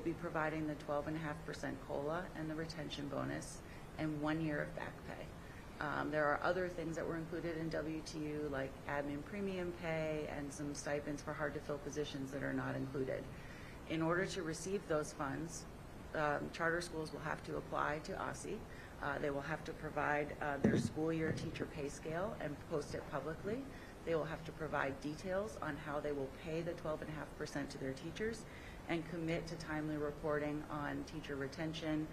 will be providing the 12.5% COLA and the retention bonus and 1 year of back pay. There are other things that were included in WTU, like admin premium pay and some stipends for hard-to-fill positions that are not included. In order to receive those funds, charter schools will have to apply to OSSI. They will have to provide their school year teacher pay scale and post it publicly. They will have to provide details on how they will pay the 12.5% to their teachers and commit to timely reporting on teacher retention,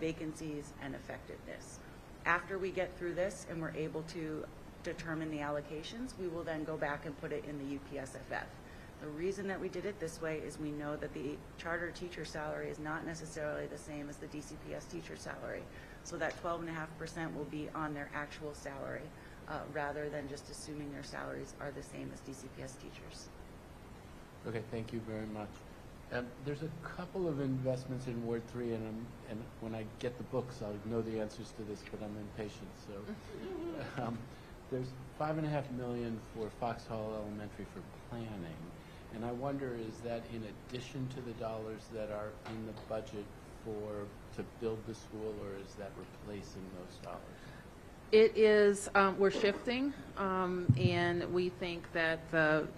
vacancies, and effectiveness. After we get through this and we're able to determine the allocations, we will then go back and put it in the UPSFF. The reason that we did it this way is we know that the charter teacher salary is not necessarily the same as the DCPS teacher salary. So that 12.5% will be on their actual salary rather than just assuming their salaries are the same as DCPS teachers. Okay, thank you very much. There's a couple of investments in Ward 3, and when I get the books, I'll know the answers to this, but I'm impatient. So there's $5.5 million for Foxhall Elementary for planning, and I wonder, is that in addition to the dollars that are in the budget to build the school, or is that replacing those dollars? It is. We're shifting, and we think that the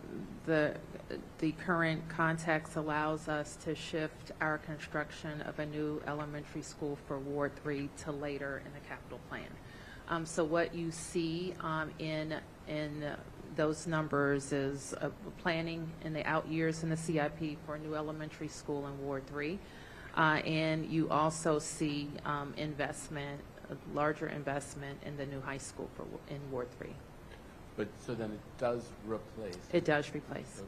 current context allows us to shift our construction of a new elementary school for Ward 3 to later in the capital plan. So what you see in those numbers is planning in the out years in the CIP for a new elementary school in Ward 3, and you also see investment, a larger investment in the new high school in Ward 3. But so then it does replace. It does replace.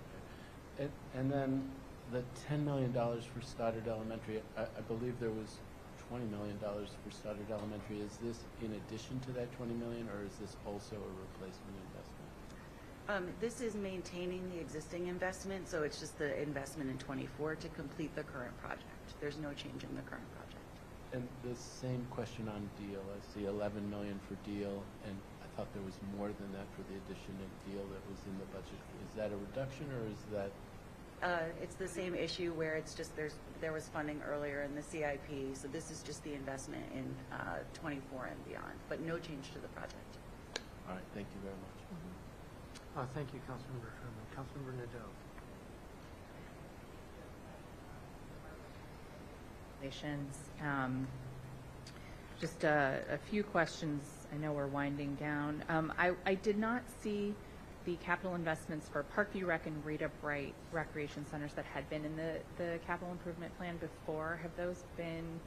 Okay. And then the $10 million for Stoddard Elementary, I believe there was $20 million for Stoddard Elementary. Is this in addition to that $20 million, or is this also a replacement investment? This is maintaining the existing investment, so it's just the investment in 24 to complete the current project. There's no change in the current project. And the same question on Deal. I see $11 million for Deal, and I thought there was more than that for the addition of Deal that was in the budget. Is that a reduction, or is that? It's the same issue where it's just there was funding earlier in the CIP, so this is just the investment in 24 and beyond, but no change to the project. All right, thank you very much. Thank you, Councilmember Herman. Councilmember Nadeau. Just a few questions. I know we're winding down. I did not see the capital investments for Parkview Rec and Rita Bright recreation centers that had been in the capital improvement plan before. Have those been?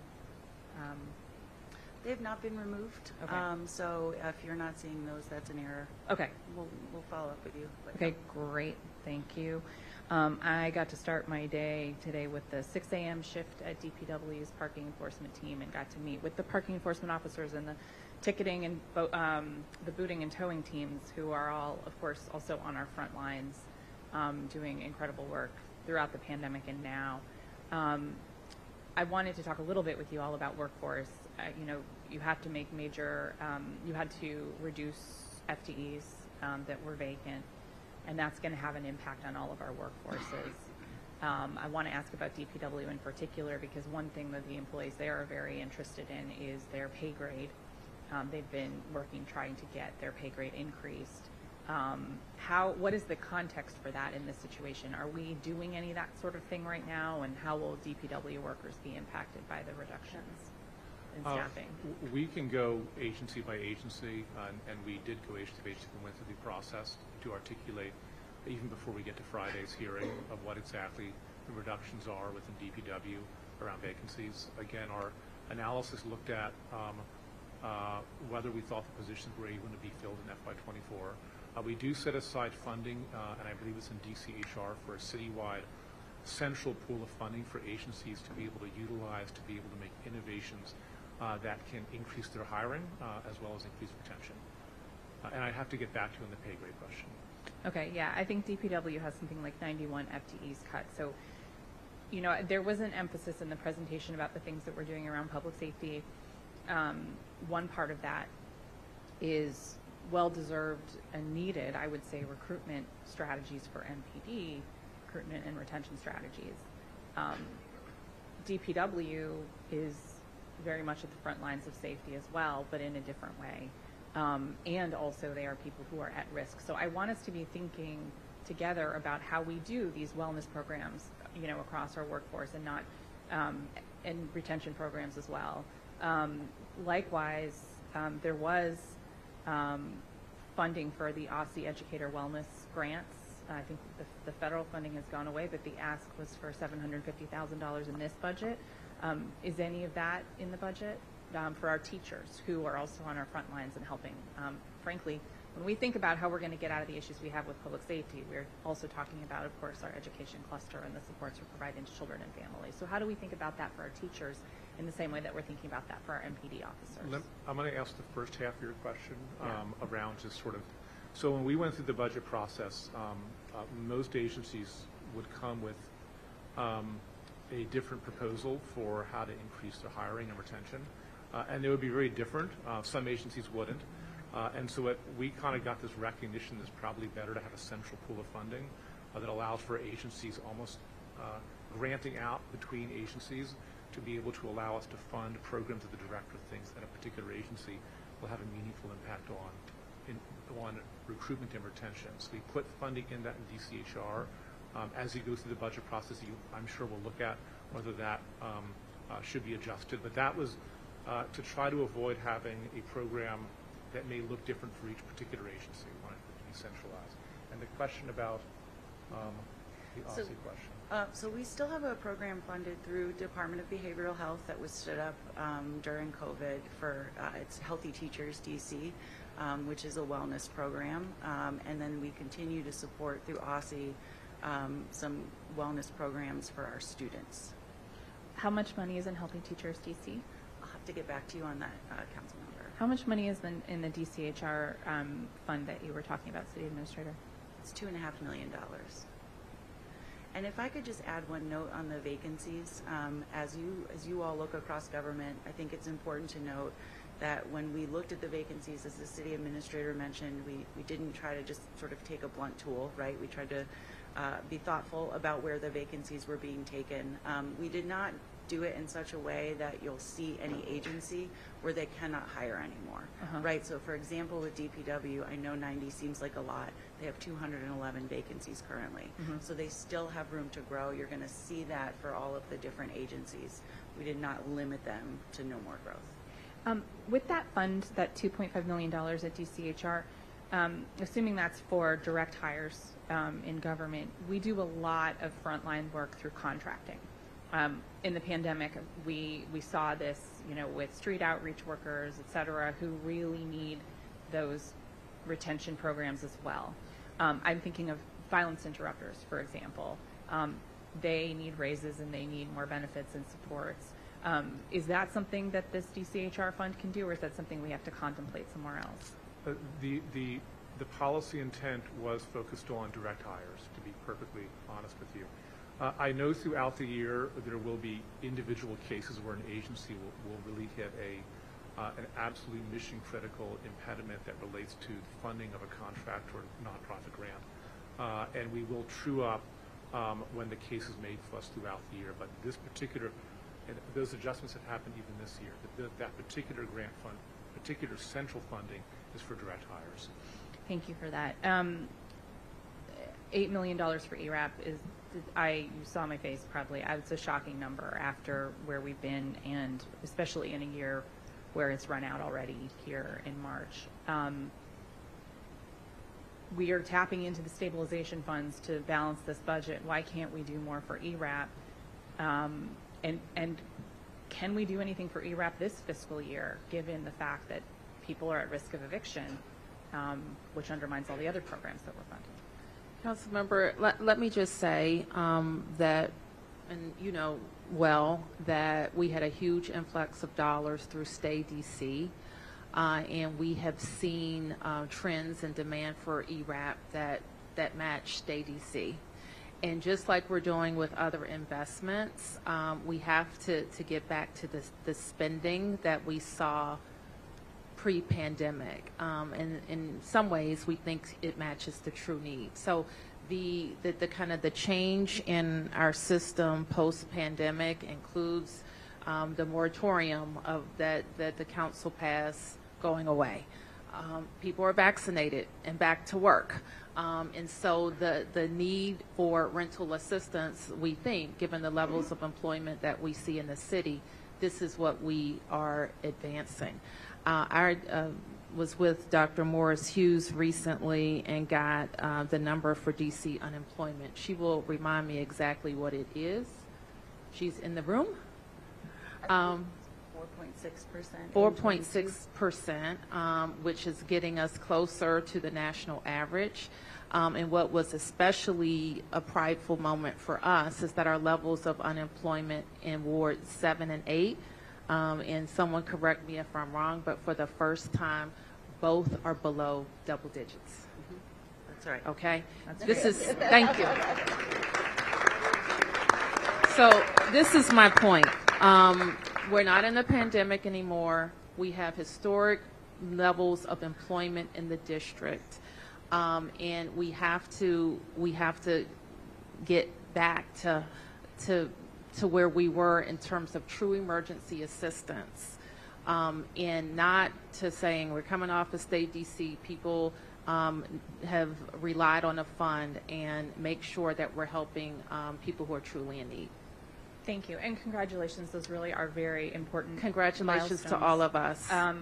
They have not been removed. Okay. So if you're not seeing those, that's an error. Okay. We'll follow up with you. Okay, great. Thank you. I got to start my day today with the 6 a.m. shift at DPW's parking enforcement team and got to meet with the parking enforcement officers and the ticketing and the booting and towing teams, who are all, of course, also on our front lines doing incredible work throughout the pandemic and now. I wanted to talk a little bit with you all about workforce. You have to make major, you had to reduce FTEs that were vacant, and that's going to have an impact on all of our workforces. I want to ask about DPW in particular, because one thing that the employees there are very interested in is their pay grade. They've been working trying to get their pay grade increased. What is the context for that in this situation? Are we doing any of that sort of thing right now, and how will DPW workers be impacted by the reductions in staffing? We can go agency by agency, and we did go agency by agency. We went through the process to articulate, even before we get to Friday's hearing, of what exactly the reductions are within DPW around vacancies. Again, our analysis looked at whether we thought the positions were even to be filled in FY24. We do set aside funding, and I believe it's in DCHR, for a citywide central pool of funding for agencies to be able to utilize, to be able to make innovations that can increase their hiring as well as increase retention. And I have to get back to you on the pay grade question. Okay, yeah, I think DPW has something like 91 FTEs cut. So, there was an emphasis in the presentation about the things that we're doing around public safety. One part of that is well-deserved and needed, I would say, recruitment strategies for MPD, recruitment and retention strategies. DPW is very much at the front lines of safety as well, but in a different way. And also they are people who are at risk. So I want us to be thinking together about how we do these wellness programs, you know, across our workforce, and not, and retention programs as well. Likewise, there was funding for the Aussie Educator Wellness grants. I think the federal funding has gone away, but the ask was for $750,000 in this budget. Is any of that in the budget for our teachers who are also on our front lines and helping? Frankly, when we think about how we're going to get out of the issues we have with public safety, we're also talking about, of course, our education cluster and the supports we're providing to children and families. So how do we think about that for our teachers in the same way that we're thinking about that for our MPD officers? I'm going to ask the first half of your question around just sort of, so when we went through the budget process, most agencies would come with a different proposal for how to increase their hiring and retention, and they would be very different. Some agencies wouldn't. And so we kind of got this recognition that it's probably better to have a central pool of funding that allows for agencies almost granting out between agencies to be able to allow us to fund programs of the director of things that a particular agency will have a meaningful impact on recruitment and retention. So we put funding in that in DCHR. As you go through the budget process, I'm sure we'll look at whether that should be adjusted. But that was to try to avoid having a program that may look different for each particular agency. We want it to be centralized. And the question about the Aussie question. So we still have a program funded through Department of Behavioral Health that was stood up during COVID for it's Healthy Teachers DC, which is a wellness program. And then we continue to support through Aussie some wellness programs for our students. How much money is in Healthy Teachers DC? I'll have to get back to you on that, council member. How much money is in the DCHR fund that you were talking about, City Administrator? It's $2.5 million. And if I could just add one note on the vacancies, as you all look across government, I think it's important to note that when we looked at the vacancies, as the City Administrator mentioned, we didn't try to just sort of take a blunt tool, right? We tried to be thoughtful about where the vacancies were being taken. We did not do it in such a way that you'll see any agency where they cannot hire anymore, right? So for example, with DPW, I know 90 seems like a lot. They have 211 vacancies currently. So they still have room to grow. You're going to see that for all of the different agencies. We did not limit them to no more growth. With that fund, that $2.5 million at DCHR, assuming that's for direct hires in government, we do a lot of frontline work through contracting. In the pandemic, we saw this, you know, with street outreach workers, et cetera, who really need those retention programs as well. I'm thinking of violence interrupters, for example. They need raises and they need more benefits and supports. Is that something that this DCHR fund can do, or is that something we have to contemplate somewhere else? The policy intent was focused on direct hires, to be perfectly honest with you. I know throughout the year there will be individual cases where an agency will really hit an absolutely mission-critical impediment that relates to the funding of a contract or nonprofit grant. And we will true up when the case is made for us throughout the year. But this particular, and those adjustments have happened even this year. That particular grant fund, particular central funding is for direct hires. Thank you for that. $8 million for ERAP is, you saw my face probably. It's a shocking number after where we've been, and especially in a year where it's run out already here in March. We are tapping into the stabilization funds to balance this budget. Why can't we do more for ERAP? And can we do anything for ERAP this fiscal year, given the fact that people are at risk of eviction, which undermines all the other programs that we're funding? Councilmember, let me just say that, and you know well, that we had a huge influx of dollars through Stay DC, and we have seen trends in demand for ERAP that match Stay DC. And just like we're doing with other investments, we have to get back to the spending that we saw pre-pandemic. And in some ways, we think it matches the true need. So the kind of the change in our system post-pandemic includes the moratorium of that the council passed going away. People are vaccinated and back to work. And so the need for rental assistance, we think, given the levels of employment that we see in the city, this is what we are advancing. I was with Dr. Morris Hughes recently and got the number for DC unemployment. She will remind me exactly what it is. She's in the room. 4.6%. 4.6%, which is getting us closer to the national average. And what was especially a prideful moment for us is that our levels of unemployment in Ward 7 and 8, and someone correct me if I'm wrong, but for the first time, both are below double digits. That's right. Okay? Thank you. So this is my point. We're not in the pandemic anymore. We have historic levels of employment in the district. And we have to get back to where we were in terms of true emergency assistance, and not to saying we're coming off of state DC. People have relied on a fund, and make sure that we're helping people who are truly in need. Thank you, and congratulations. Those really are very important. Congratulations milestones. to all of us. I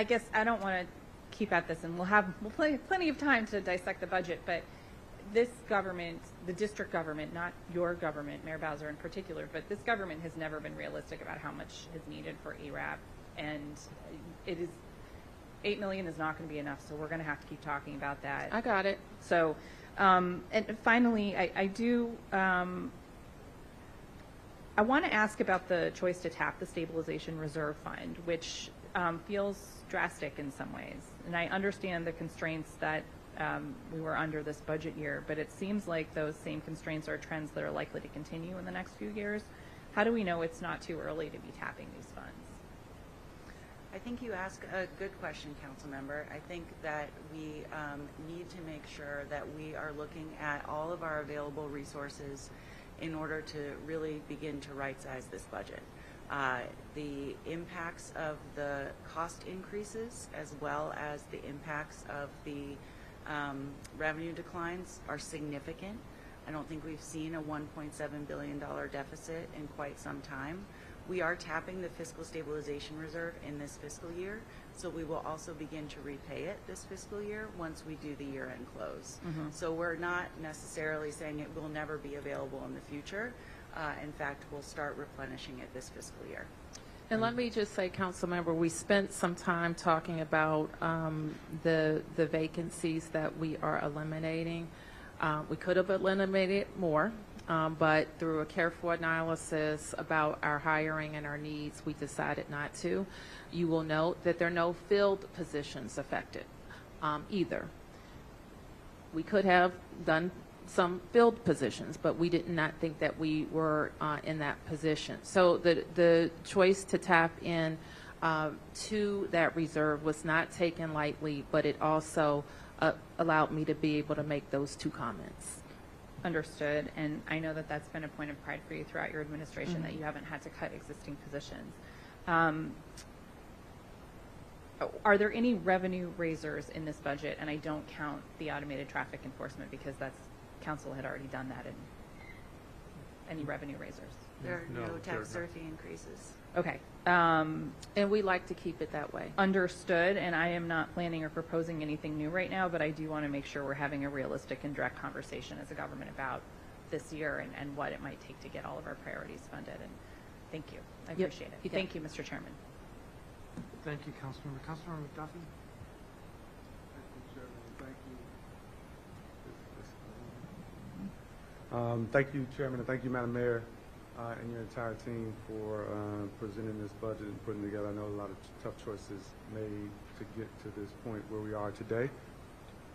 guess I don't want to keep at this, and we'll plenty of time to dissect the budget, but this government, the district government, not your government, Mayor Bowser in particular, but this government has never been realistic about how much is needed for ERAP, and it is, $8 million is not going to be enough, so we're going to have to keep talking about that. I got it. So, and finally, I want to ask about the choice to tap the stabilization reserve fund, which feels drastic in some ways. And I understand the constraints that we were under this budget year, but it seems like those same constraints are trends that are likely to continue in the next few years. How do we know it's not too early to be tapping these funds? I think you ask a good question, Council Member. I think that we need to make sure that we are looking at all of our available resources in order to really begin to right-size this budget. The impacts of the cost increases as well as the impacts of the revenue declines are significant. I don't think we've seen a $1.7 billion deficit in quite some time. We are tapping the fiscal stabilization reserve in this fiscal year, so we will also begin to repay it this fiscal year once we do the year-end close. Mm-hmm. So we're not necessarily saying it will never be available in the future. In fact, we'll start replenishing it this fiscal year. And let me just say, Councilmember, we spent some time talking about the vacancies that we are eliminating. We could have eliminated more, but through a careful analysis about our hiring and our needs, we decided not to. You will note that there are no filled positions affected either. We could have done some filled positions, but we did not think that we were in that position. So the choice to tap in to that reserve was not taken lightly, but it also allowed me to be able to make those two comments. Understood, and I know that that's been a point of pride for you throughout your administration, that you haven't had to cut existing positions. Are there any revenue raisers in this budget? And I don't count the automated traffic enforcement because that's council had already done that. In any revenue raisers? There are no tax or fee increases. Okay. And we like to keep it that way. Understood, and I am not planning or proposing anything new right now, but I do want to make sure we're having a realistic and direct conversation as a government about this year and what it might take to get all of our priorities funded. And thank you. I appreciate it. Thank you, Mr. Chairman. Thank you, Councilmember. Councilmember McDuffie? Thank you, Chairman. Thank you, Chairman, and thank you, Madam Mayor, and your entire team for presenting this budget and putting together. I know a lot of tough choices made to get to this point where we are today.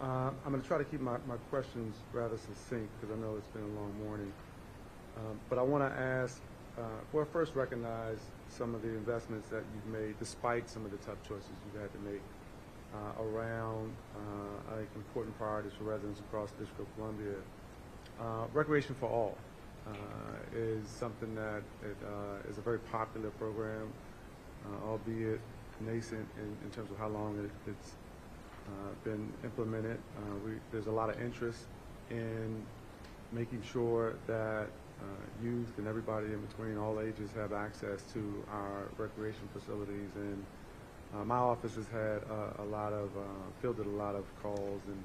I'm going to try to keep my questions rather succinct because I know it's been a long morning. But I want to ask, well, first recognize some of the investments that you've made despite some of the tough choices you've had to make around, I think, important priorities for residents across the District of Columbia. Recreation for All is something that is a very popular program, albeit nascent in terms of how long it's been implemented. There's a lot of interest in making sure that youth and everybody in between, all ages, have access to our recreation facilities. And my office has had fielded a lot of calls and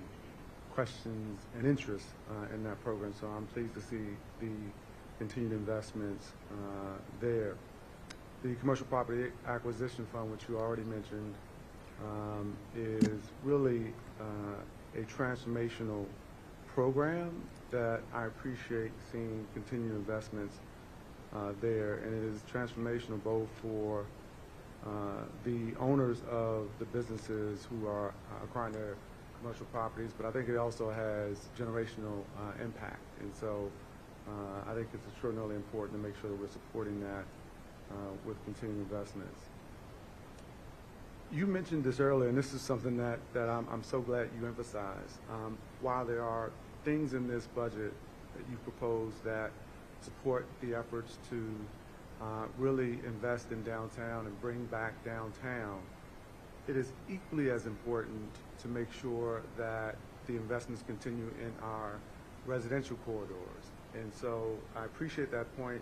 questions and interest in that program. So I'm pleased to see the continued investments there. The Commercial Property Acquisition Fund, which you already mentioned, is really a transformational program that I appreciate seeing continued investments there. And it is transformational both for the owners of the businesses who are acquiring their commercial properties, but I think it also has generational impact. And so I think it's extraordinarily important to make sure that we're supporting that with continued investments. You mentioned this earlier, and this is something that I'm so glad you emphasized. While there are things in this budget that you propose that support the efforts to really invest in downtown and bring back downtown, it is equally as important to make sure that the investments continue in our residential corridors. And so I appreciate that point.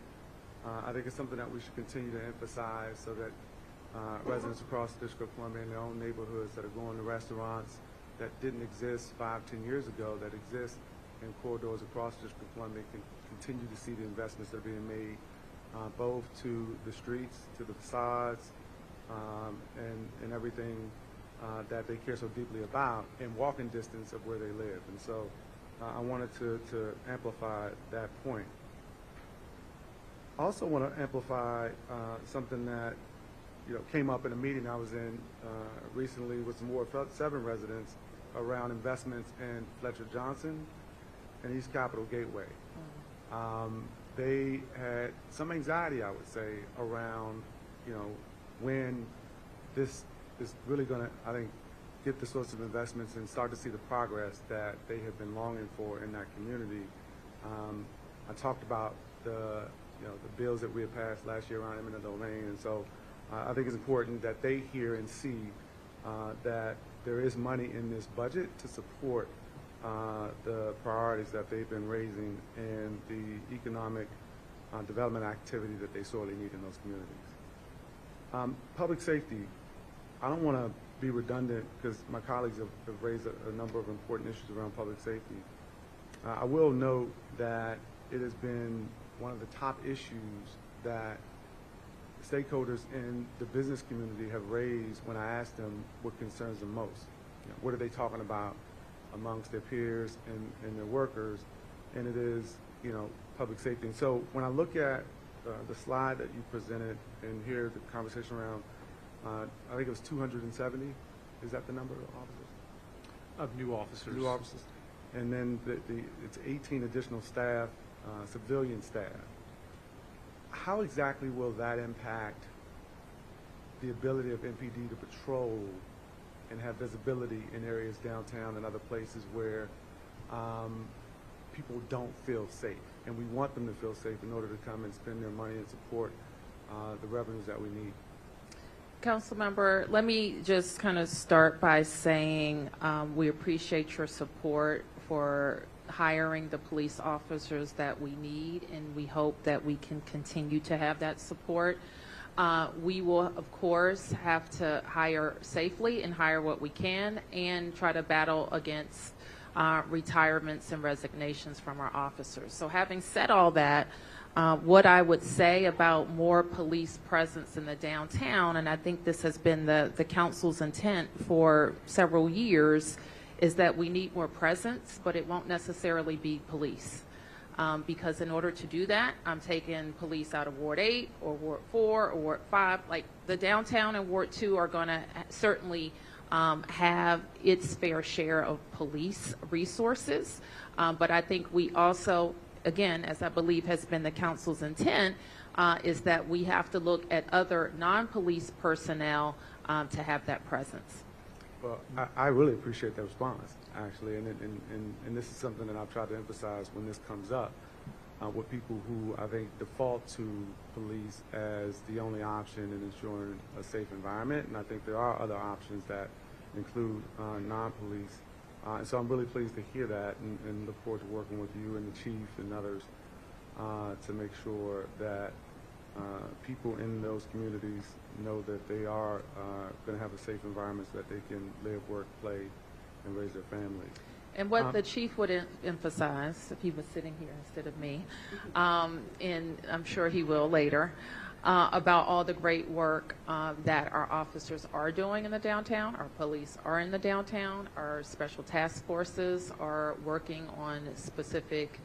I think it's something that we should continue to emphasize so that residents across the District of Columbia in their own neighborhoods that are going to restaurants that didn't exist 5-10 years ago, that exist in corridors across the District of Columbia, can continue to see the investments that are being made both to the streets, to the facades, and everything that they care so deeply about in walking distance of where they live. And so I wanted to amplify that point. I also want to amplify something that came up in a meeting I was in recently with some Ward 7 residents around investments in Fletcher Johnson and East Capitol Gateway. They had some anxiety, I would say, around when this is really going to, I think, get the sorts of investments and start to see the progress that they have been longing for in that community. I talked about the bills that we had passed last year around eminent domain, and so I think it's important that they hear and see that there is money in this budget to support the priorities that they've been raising and the economic development activity that they sorely need in those communities. Public safety, I don't want to be redundant because my colleagues have raised a number of important issues around public safety. I will note that it has been one of the top issues that stakeholders in the business community have raised when I asked them what concerns them most. What are they talking about amongst their peers and their workers? And it is, public safety. And so when I look at the slide that you presented and hear the conversation around, I think it was 270. Is that the number of officers? Of new officers. New officers. And then it's 18 additional staff, civilian staff. How exactly will that impact the ability of MPD to patrol and have visibility in areas downtown and other places where people don't feel safe? And we want them to feel safe in order to come and spend their money and support the revenues that we need. Councilmember, let me just kind of start by saying we appreciate your support for hiring the police officers that we need, and we hope that we can continue to have that support. We will, of course, have to hire safely and hire what we can and try to battle against retirements and resignations from our officers. So having said all that, what I would say about more police presence in the downtown, and I think this has been the council's intent for several years, is that we need more presence, but it won't necessarily be police. Because in order to do that, I'm taking police out of Ward 8 or Ward 4 or Ward 5. Like the downtown and Ward 2 are going to certainly have its fair share of police resources. But I think we also, again, as I believe has been the council's intent, is that we have to look at other non-police personnel to have that presence. Well, I really appreciate that response, actually, and this is something that I've tried to emphasize when this comes up with people who I think default to police as the only option in ensuring a safe environment, and I think there are other options that include non-police. And so I'm really pleased to hear that and look forward to working with you and the chief and others to make sure that people in those communities know that they are going to have a safe environment so that they can live, work, play, and raise their families. And what the chief would emphasize, if he was sitting here instead of me, and I'm sure he will later, about all the great work that our officers are doing in the downtown, our police are in the downtown, our special task forces are working on specific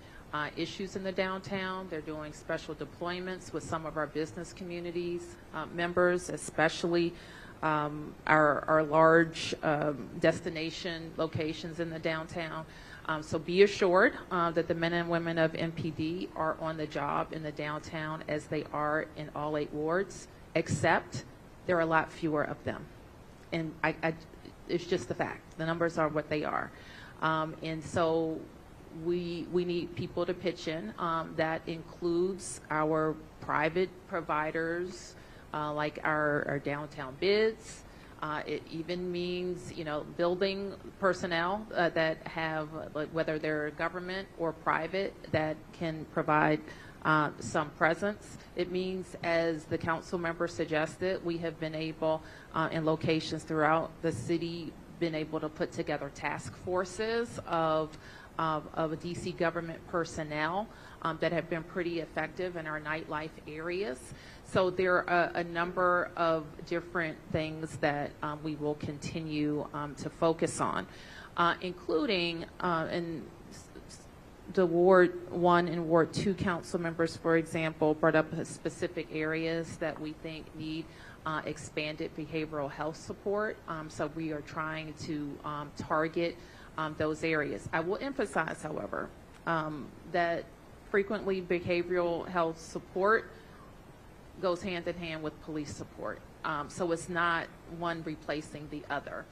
issues in the downtown. They're doing special deployments with some of our business communities members, especially our large destination locations in the downtown. So be assured that the men and women of MPD are on the job in the downtown as they are in all 8 wards, except there are a lot fewer of them. And it's just a fact. The numbers are what they are. And so we need people to pitch in. That includes our private providers, like our downtown bids. It even means, building personnel that have, whether they're government or private, that can provide some presence. It means, as the council member suggested, we have been able, in locations throughout the city, been able to put together task forces of DC government personnel that have been pretty effective in our nightlife areas. So there are a number of different things that we will continue to focus on, including in the Ward 1 and Ward 2 council members, for example, brought up specific areas that we think need expanded behavioral health support. So we are trying to target those areas. I will emphasize, however, that frequently behavioral health support goes hand in hand with police support. So it's not one replacing the other.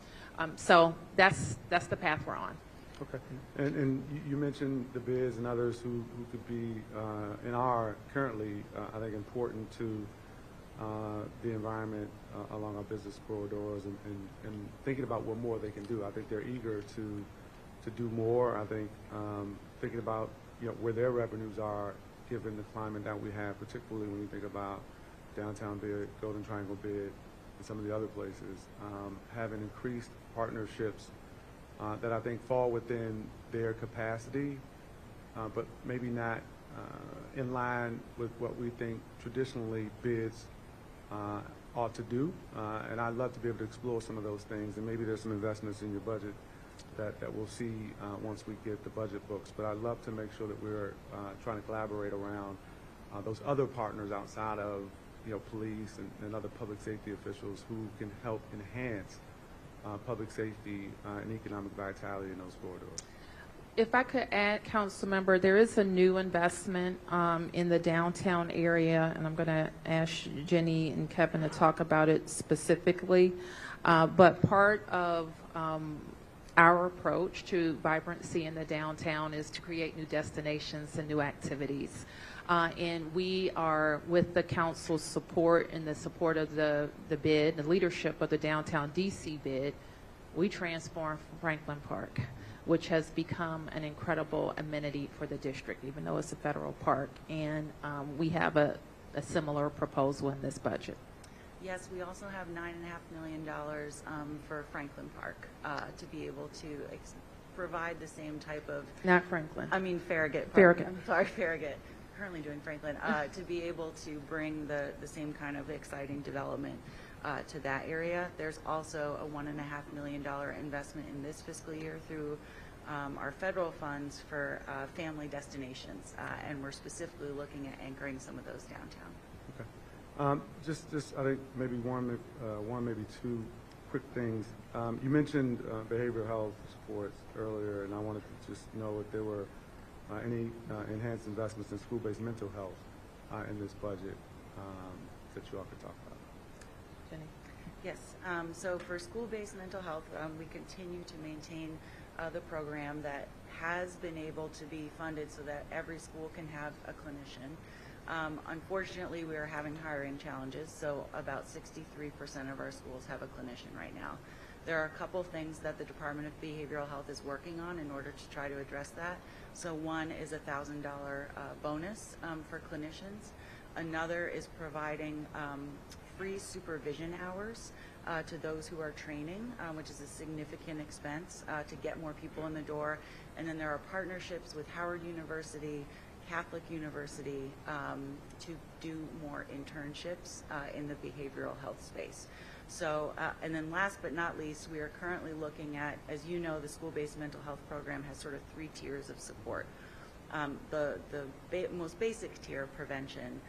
So that's the path we're on. Okay. And you mentioned the bids and others who could be and are currently, I think, important to the environment along our business corridors and thinking about what more they can do. I think they're eager to do more. I think thinking about where their revenues are given the climate that we have, particularly when you think about downtown bid, Golden Triangle bid, and some of the other places, having increased partnerships that I think fall within their capacity, but maybe not in line with what we think traditionally bids ought to do. And I'd love to be able to explore some of those things, and maybe there's some investments in your budget that we'll see once we get the budget books. But I'd love to make sure that we're trying to collaborate around those other partners outside of police and other public safety officials who can help enhance public safety and economic vitality in those corridors. If I could add, council member, there is a new investment in the downtown area, and I'm going to ask Jenny and Kevin to talk about it specifically. But part of our approach to vibrancy in the downtown is to create new destinations and new activities. And we are, with the council's support and the support of the bid, the leadership of the downtown DC bid, we transformed Franklin Park, which has become an incredible amenity for the district, even though it's a federal park. And we have a similar proposal in this budget. Yes, we also have $9.5 million for Franklin Park to be able to provide the same type of... Not Franklin. I mean Farragut Park. Farragut. I'm sorry, Farragut. Currently doing Franklin, to be able to bring the same kind of exciting development to that area. There's also a $1.5 million investment in this fiscal year through our federal funds for family destinations, and we're specifically looking at anchoring some of those downtown. Okay. Just I think maybe one, maybe two quick things. You mentioned behavioral health supports earlier, and I wanted to just know if there were any enhanced investments in school-based mental health in this budget that you all could talk about. Jenny. Yes, so for school-based mental health, we continue to maintain the program that has been able to be funded so that every school can have a clinician. Unfortunately, we are having hiring challenges, so about 63% of our schools have a clinician right now. There are a couple things that the Department of Behavioral Health is working on in order to try to address that. So one is a $1,000 bonus for clinicians. Another is providing free supervision hours to those who are training, which is a significant expense to get more people in the door. And then there are partnerships with Howard University, Catholic University to do more internships in the behavioral health space. So, and then last but not least, we are currently looking at, as you know, the school-based mental health program has sort of 3 tiers of support. The most basic tier of prevention,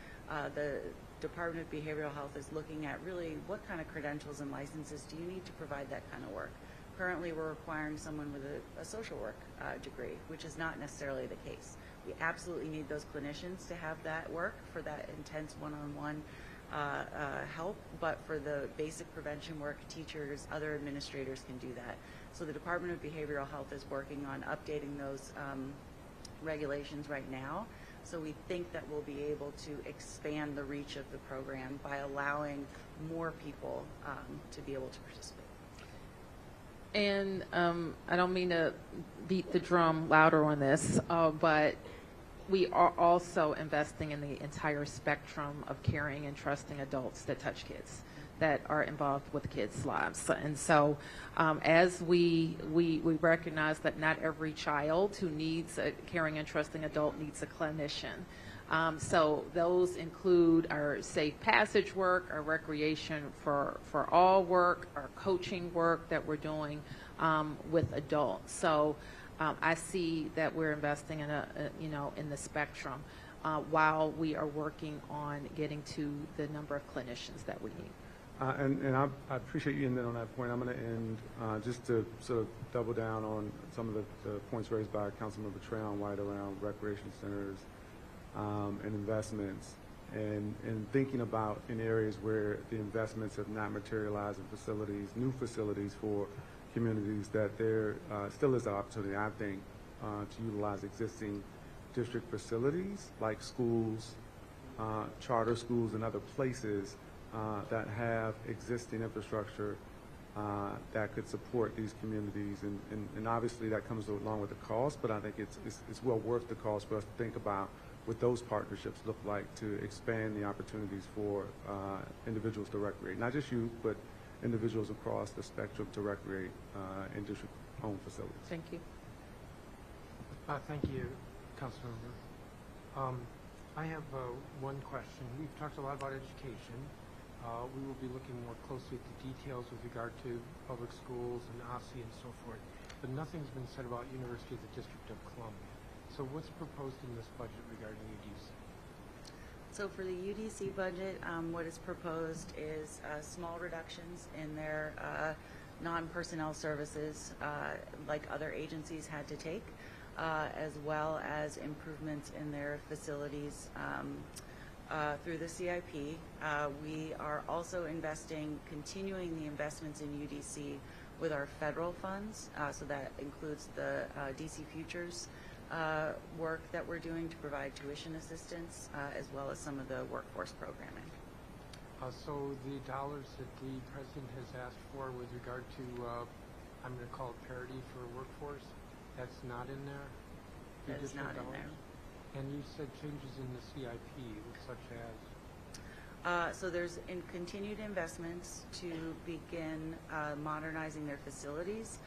the Department of Behavioral Health is looking at really what kind of credentials and licenses do you need to provide that kind of work. Currently, we're requiring someone with a social work degree, which is not necessarily the case. We absolutely need those clinicians to have that work for that intense one-on-one help, but for the basic prevention work, teachers, other administrators can do that. So the Department of Behavioral Health is working on updating those regulations right now. So we think that we'll be able to expand the reach of the program by allowing more people to be able to participate. And I don't mean to beat the drum louder on this, but we are also investing in the entire spectrum of caring and trusting adults that touch kids, that are involved with kids' lives. And so as we recognize that not every child who needs a caring and trusting adult needs a clinician. So those include our safe passage work, our recreation for all work, our coaching work that we're doing with adults. So I see that we're investing in in the spectrum while we are working on getting to the number of clinicians that we need. And I appreciate you ending on that point. I'm going to end just to sort of double down on some of the points raised by Councilmember Trayon White around recreation centers and investments, and thinking about in areas where the investments have not materialized in facilities, new facilities for communities, that there still is an opportunity, I think, to utilize existing district facilities like schools, charter schools, and other places that have existing infrastructure that could support these communities. And obviously that comes along with the cost, but I think it's well worth the cost for us to think about what those partnerships look like to expand the opportunities for individuals to recreate. Not just youth, but individuals across the spectrum to recreate in district-owned facilities. Thank you. Thank you, Councilmember. I have one question. We've talked a lot about education. We will be looking more closely at the details with regard to public schools and OSSI and so forth, but nothing's been said about University of the District of Columbia. So what's proposed in this budget regarding UDC? So for the UDC budget, what is proposed is small reductions in their non-personnel services like other agencies had to take, as well as improvements in their facilities through the CIP. We are also continuing the investments in UDC with our federal funds, so that includes the DC Futures work that we're doing to provide tuition assistance, as well as some of the workforce programming. So the dollars that the President has asked for with regard to, I'm going to call it parity for workforce, that's not in there? That is not in there. And you said changes in the CIP, such as? So there's continued investments to begin modernizing their facilities.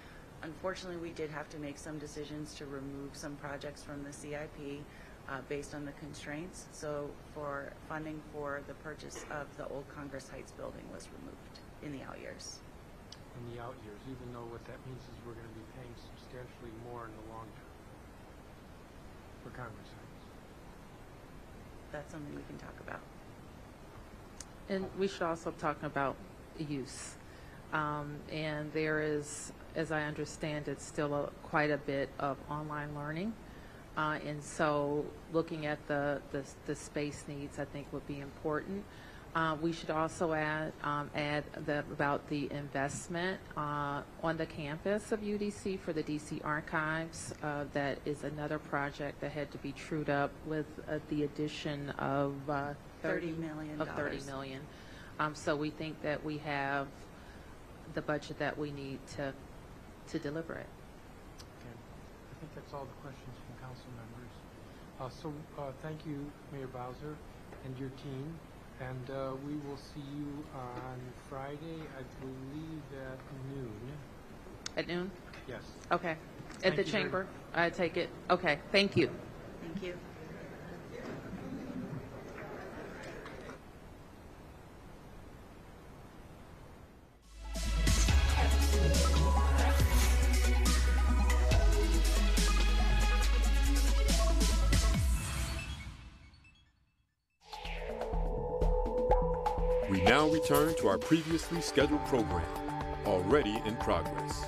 Unfortunately, we did have to make some decisions to remove some projects from the CIP based on the constraints. So for funding for the purchase of the old Congress Heights building was removed in the out years. In the out years, even though what that means is we're going to be paying substantially more in the long term for Congress Heights. That's something we can talk about. And we should also talk about use. And there is, as I understand it, still quite a bit of online learning. And so looking at the space needs, I think, would be important. We should also add about the investment on the campus of UDC for the DC Archives. That is another project that had to be trued up with the addition of $30 million. $30 million. So we think that we have the budget that we need to deliver it. Okay. I think that's all the questions from council members. Thank you, Mayor Bowser and your team. And we will see you on Friday, I believe at noon. At noon? Yes. Okay. Thank At the you very chamber? I take it. Okay. Thank you. Thank you. We now return to our previously scheduled program, already in progress.